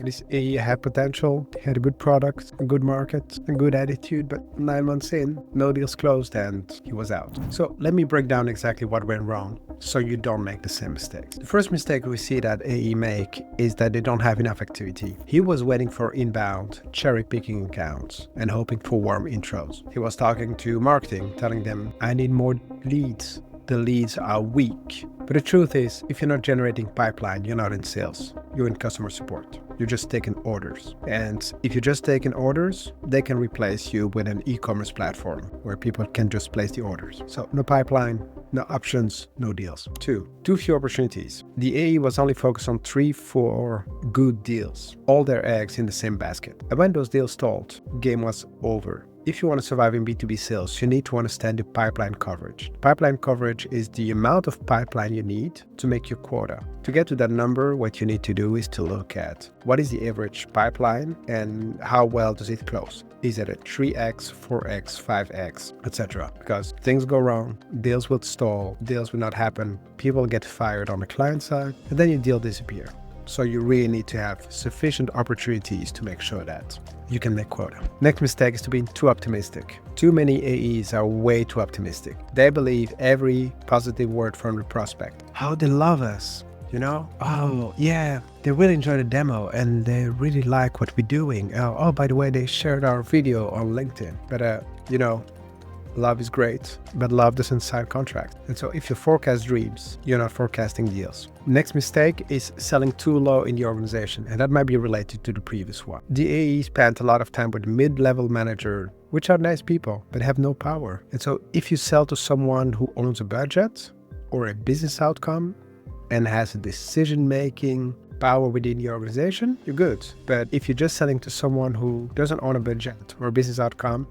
This AE had potential, had a good product, a good market, a good attitude, but 9 months in, no deals closed and he was out. So let me break down exactly what went wrong so you don't make the same mistakes. The first mistake we see that AE make is that they don't have enough activity. He was waiting for inbound, cherry-picking accounts and hoping for warm intros. He was talking to marketing, telling them, I need more leads. The leads are weak. But the truth is, if you're not generating pipeline, you're not in sales. You're in customer support. You're just taking orders. And if you're just taking orders, they can replace you with an e-commerce platform where people can just place the orders. So no pipeline, no options, no deals. Too few opportunities. The AE was only focused on 3-4 good deals, all their eggs in the same basket. And when those deals stalled, game was over. If you want to survive in B2B sales, you need to understand the pipeline coverage. Pipeline coverage is the amount of pipeline you need to make your quota. To get to that number, what you need to do is to look at what is the average pipeline and how well does it close. Is it a 3x, 4x, 5x, etc. Because things go wrong, deals will stall, deals will not happen, people get fired on the client side, and then your deal disappears. So you really need to have sufficient opportunities to make sure that you can make quota. Next mistake is to be too optimistic. Too many AEs are way too optimistic. They believe every positive word from the prospect. Oh, they love us, you know? Oh, yeah, they really enjoy the demo and they really like what we're doing. Oh, by the way, they shared our video on LinkedIn. But, love is great, but love doesn't sign contracts. And so if you forecast dreams, you're not forecasting deals. Next mistake is selling too low in the organization, and that might be related to the previous one. The AE spent a lot of time with mid-level manager, which are nice people, but have no power. And so if you sell to someone who owns a budget or a business outcome and has a decision-making power within the organization, you're good. But if you're just selling to someone who doesn't own a budget or a business outcome,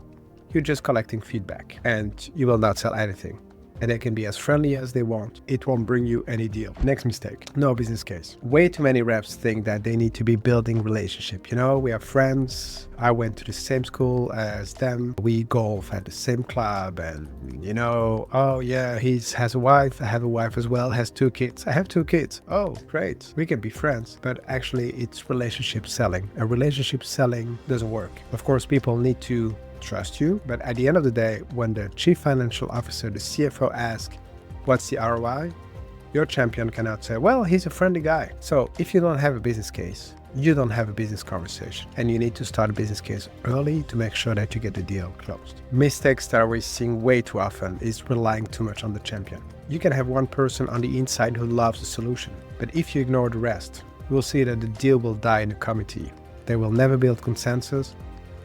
you're just collecting feedback and you will not sell anything. And they can be as friendly as they want. It won't bring you any deal. Next mistake, no business case. Way too many reps think that they need to be building relationship. You know, we are friends. I went to the same school as them. We golf at the same club and, oh yeah, he has a wife. I have a wife as well, has 2 kids. I have 2 kids. Oh, great. We can be friends. But actually it's relationship selling. A relationship selling doesn't work. Of course, people need to trust you, but at the end of the day, when the chief financial officer, the CFO asks, what's the ROI? Your champion cannot say, well, he's a friendly guy. So if you don't have a business case, you don't have a business conversation, and you need to start a business case early to make sure that you get the deal closed. Mistakes that we're seeing way too often is relying too much on the champion. You can have one person on the inside who loves the solution, but if you ignore the rest, you will see that the deal will die in the committee. They will never build consensus,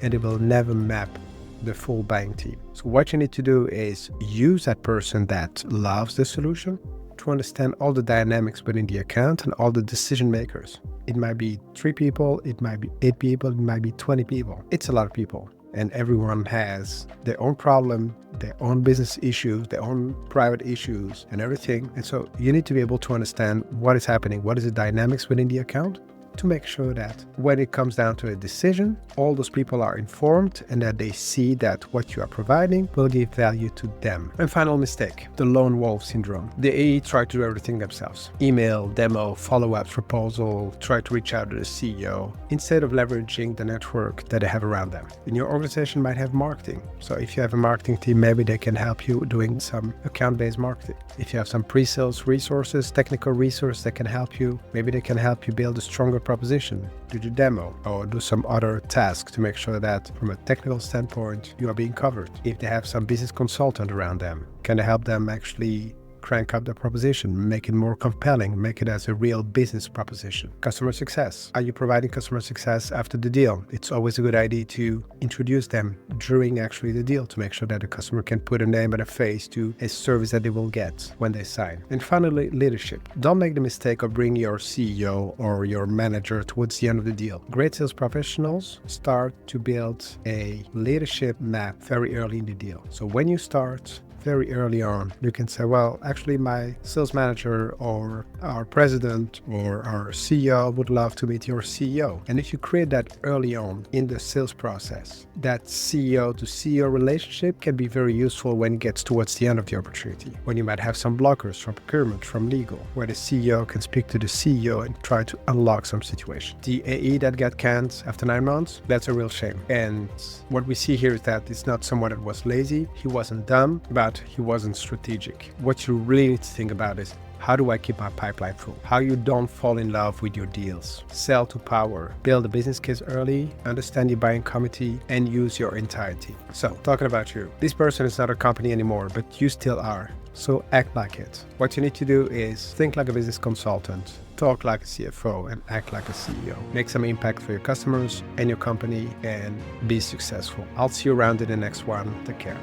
and they will never map the full buying team. So what you need to do is use that person that loves the solution to understand all the dynamics within the account and all the decision makers. It might be 3 people, it might be 8 people, it might be 20 people. It's a lot of people. And everyone has their own problem, their own business issues, their own private issues and everything. And so you need to be able to understand what is happening, what is the dynamics within the account, to make sure that when it comes down to a decision, all those people are informed and that they see that what you are providing will give value to them. And final mistake, the lone wolf syndrome. The AE try to do everything themselves. Email, demo, follow-up, proposal, try to reach out to the CEO instead of leveraging the network that they have around them. And your organization might have marketing. So if you have a marketing team, maybe they can help you doing some account-based marketing. If you have some pre-sales resources, technical resources that can help you, maybe they can help you build a stronger proposition, do the demo, or do some other task to make sure that from a technical standpoint, you are being covered. If they have some business consultant around them, can they help them actually crank up the proposition, make it more compelling, make it as a real business proposition? Customer success. Are you providing customer success after the deal? It's always a good idea to introduce them during actually the deal to make sure that the customer can put a name and a face to a service that they will get when they sign. And finally, leadership. Don't make the mistake of bringing your CEO or your manager towards the end of the deal. Great sales professionals start to build a leadership map very early in the deal. So when you start, very early on. You can say, well, actually my sales manager or our president or our CEO would love to meet your CEO. And if you create that early on in the sales process, that CEO to CEO relationship can be very useful when it gets towards the end of the opportunity, when you might have some blockers from procurement, from legal, where the CEO can speak to the CEO and try to unlock some situation. The AE that got canned after 9 months, that's a real shame. And what we see here is that it's not someone that was lazy, he wasn't dumb, but he wasn't strategic. What you really need to think about is, how do I keep my pipeline full? How you don't fall in love with your deals. Sell to power. Build a business case early, understand your buying committee, and use your entire team. So, talking about you. This person is not a company anymore, but you still are. So act like it. What you need to do is think like a business consultant, talk like a CFO, and act like a CEO. Make some impact for your customers and your company, and be successful. I'll see you around in the next one. Take care.